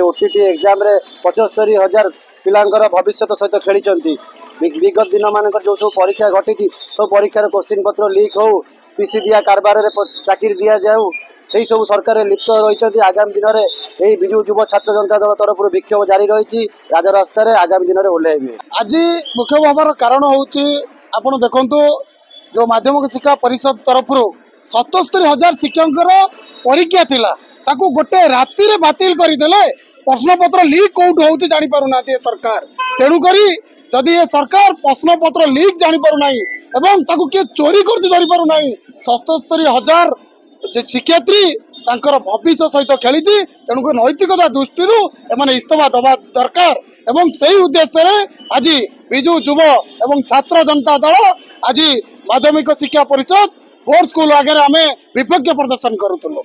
OTT exam रे 75,000 पिलांकर भविष्य सहित खेली विगत दिन मानक जो सब परीक्षा घटी सब परीक्षार क्वेश्चन पत्र लीक हो पीसी दिया कारबार चाकरी दि जाऊ यही सब सरकार लिप्त रही। आगामी दिन में यही विजु युव छात्र जनता दल तरफ विक्षोभ जारी रही राजरास्तार आगामी दिन में ओह्लैबे। आज विक्षोभ हमार कारण हूँ आप देखु जो माध्यमिक शिक्षा परिषद तरफ 77,000 शिक्षक परीक्षा थिला ताकू गोटे राति रे बातिल करदेले प्रश्न पत्र लीक कौट हो जानी पारु ना सरकार तेणुक जदि ये सरकार प्रश्न पत्र लीक जानी पारु नाही एवं ताकू किए चोरी करती धरी पारु नाही 77,000 शिक्षार्थी तांकर भविष्य सहित खेली तेणुक नैतिकता दृष्टि एमाने इस्तफा दबा दरकार एवं सही उद्देश्य आज विजु युव एवं छात्र जनता दल आज माध्यमिक शिक्षा परिषद बोर्ड स्कूल आगे आम विपक्ष प्रदर्शन करूँ।